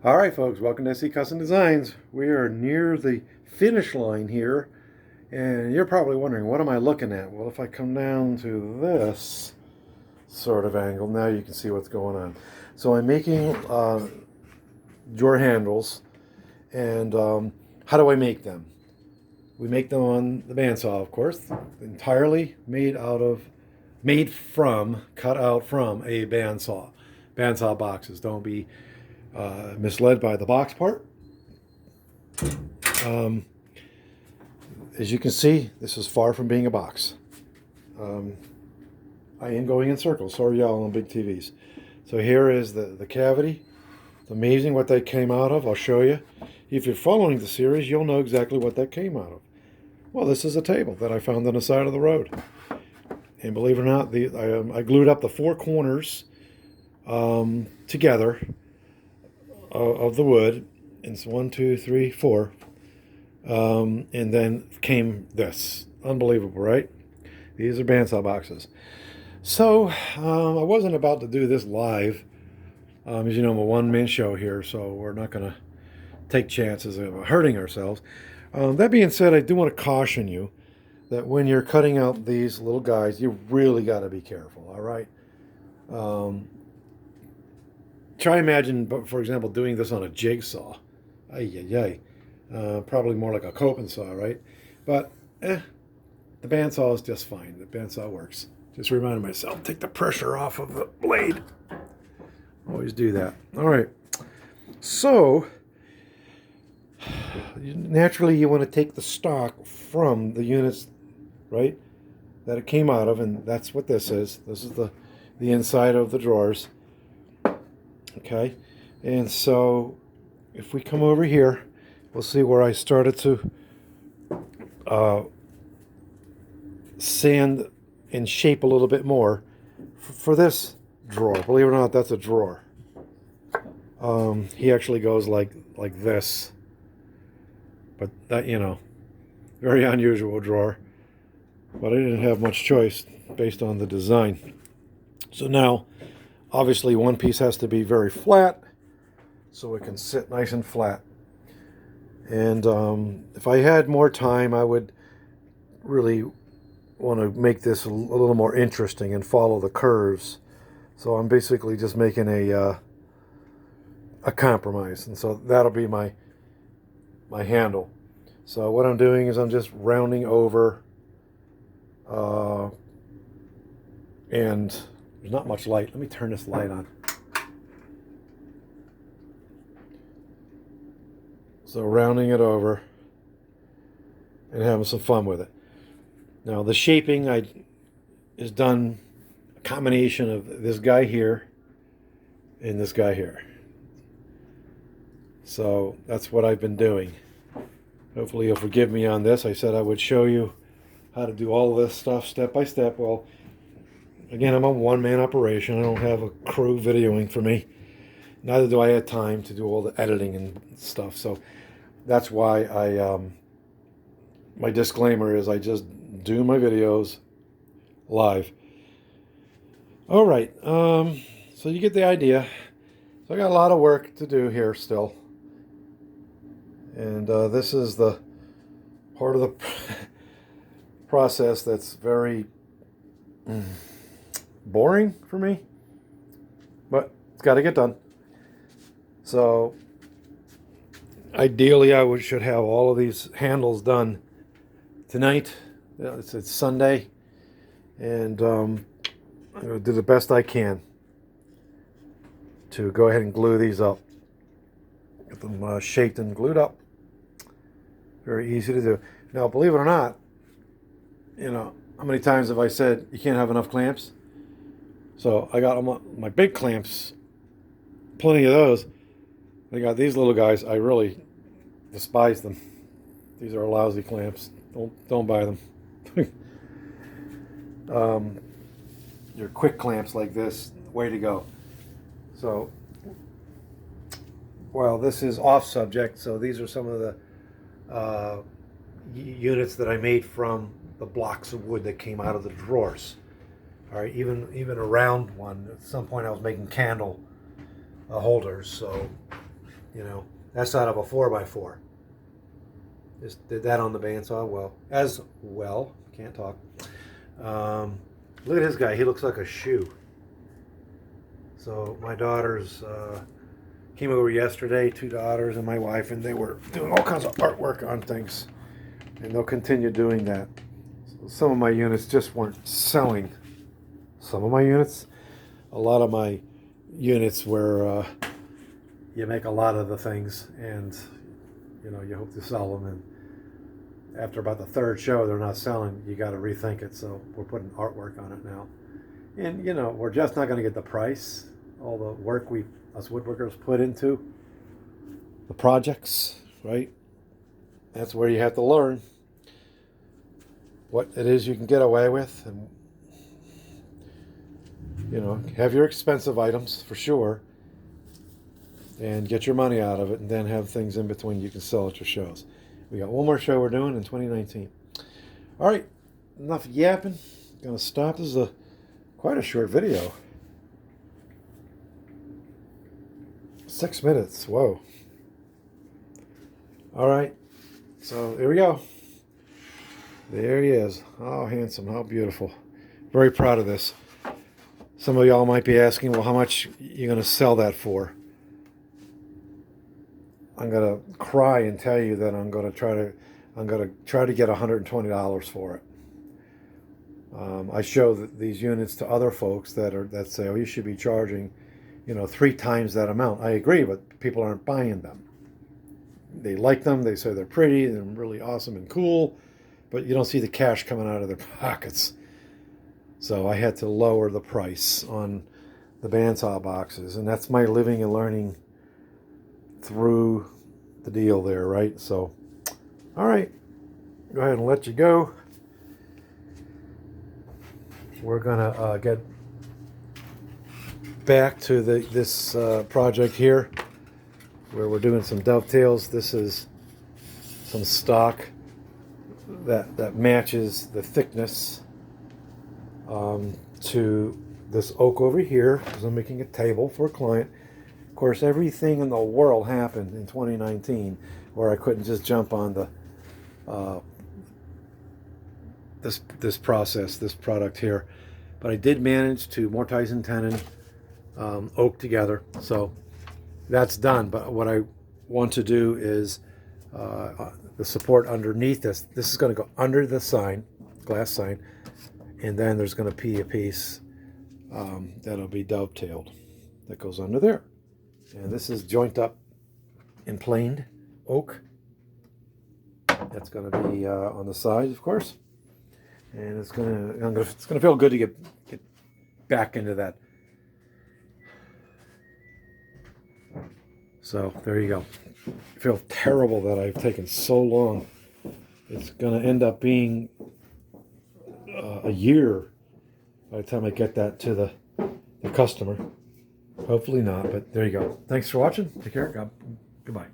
All right, folks, welcome to SC Custom Designs. We are near the finish line here, and you're probably wondering, what am I looking at? Well, if I come down to this sort of angle, now you can see what's going on. So I'm making drawer handles, and how do I make them? We make them on the bandsaw, of course, entirely cut out from a bandsaw. Bandsaw boxes. Don't be misled by the box part. As you can see, this is far from being a box. I am going in circles. So are y'all on big TVs. So here is the cavity. It's amazing what that came out of. I'll show you. If you're following the series, you'll know exactly what that came out of. Well, this is a table that I found on the side of the road. And believe it or not, I glued up the four corners together of the wood. It's 1, 2, 3, 4. And then came this. Unbelievable, right? These are bandsaw boxes. So I wasn't about to do this live. As you know, I'm a one-man show here, so we're not going to take chances of hurting ourselves. That being said, I do want to caution you that when you're cutting out these little guys, you really got to be careful, all right? Try imagine, for example, doing this on a jigsaw. Probably more like a coping saw, right? But the bandsaw is just fine. The bandsaw works. Just reminding myself, take the pressure off of the blade. Always do that. All right. So naturally, you want to take the stock from the units, right, that it came out of, and that's what this is. This is the inside of the drawers. Okay, and so if we come over here, we'll see where I started to sand and shape a little bit more for this drawer. Believe it or not, that's a drawer. He actually goes like this, but that, you know, very unusual drawer. But I didn't have much choice based on the design. So now, obviously, one piece has to be very flat so it can sit nice and flat. And if I had more time, I would really want to make this a little more interesting and follow the curves. So I'm basically just making a compromise, and so that'll be my handle. So what I'm doing is I'm just rounding over, and there's not much light. Let me turn this light on. So rounding it over and having some fun with it. Now the shaping is done a combination of this guy here and this guy here. So that's what I've been doing. Hopefully you'll forgive me on this. I said I would show you how to do all this stuff step by step. Well, again, I'm a one-man operation. I don't have a crew videoing for me. Neither do I have time to do all the editing and stuff. So that's why my disclaimer is I just do my videos live. All right, so you get the idea. So I got a lot of work to do here still. And this is the part of the process that's very boring for me, but it's got to get done. So ideally, I should have all of these handles done tonight. It's Sunday, and I'm going to do the best I can to go ahead and glue these up. Get them shaped and glued up. Very easy to do. Now, believe it or not, you know, how many times have I said you can't have enough clamps? So I got my big clamps, plenty of those. I got these little guys. I really despise them. These are lousy clamps. Don't buy them. Your quick clamps like this, way to go. So, well, this is off subject. So these are some of the units that I made from the blocks of wood that came out of the drawers. All right, even a round one. At some point, I was making candle holders. So You know, that's out of a 4x4. Just did that on the bandsaw. Well, can't talk. Look at this guy. He looks like a shoe. So my daughters came over yesterday, 2 daughters and my wife, and they were doing all kinds of artwork on things. And they'll continue doing that. So some of my units just weren't selling. Some of my units. A lot of my units where you make a lot of the things and you know you hope to sell them, and after about the 3rd show they're not selling. You got to rethink it. So we're putting artwork on it now, and you know we're just not going to get the price, all the work us woodworkers put into the projects, right? That's where you have to learn what it is you can get away with, and you know, have your expensive items for sure and get your money out of it, and then have things in between you can sell at your shows. We got one more show we're doing in 2019. All right, enough yapping. Gonna stop. This is quite a short video. 6 minutes. Whoa. All right, so here we go. There he is. How handsome, how beautiful. Very proud of this. Some of y'all might be asking, well, how much are you going to sell that for? I'm going to cry and tell you that I'm going to try to get $120 for it. I show these units to other folks that say, oh, you should be charging, you know, 3 times that amount. I agree, but people aren't buying them. They like them. They say they're pretty. They're really awesome and cool, but you don't see the cash coming out of their pockets. So I had to lower the price on the bandsaw boxes, and that's my living and learning through the deal there, right? So, all right, go ahead and let you go. We're gonna get back to this project here, where we're doing some dovetails. This is some stock that matches the thickness to this oak over here, because I'm making a table for a client. Of course, everything in the world happened in 2019 where I couldn't just jump on the this product here, but I did manage to mortise and tenon oak together, so that's done. But what I want to do is the support underneath this is going to go under the sign, glass sign, and then there's going to be a piece that'll be dovetailed that goes under there. And this is joint up in planed oak. That's going to be on the side, of course, and it's going to feel good to get back into that. So there you go. I feel terrible that I've taken so long. It's going to end up being a year by the time I get that to the customer. Hopefully not, but there you go. Thanks for watching. Take care. Goodbye.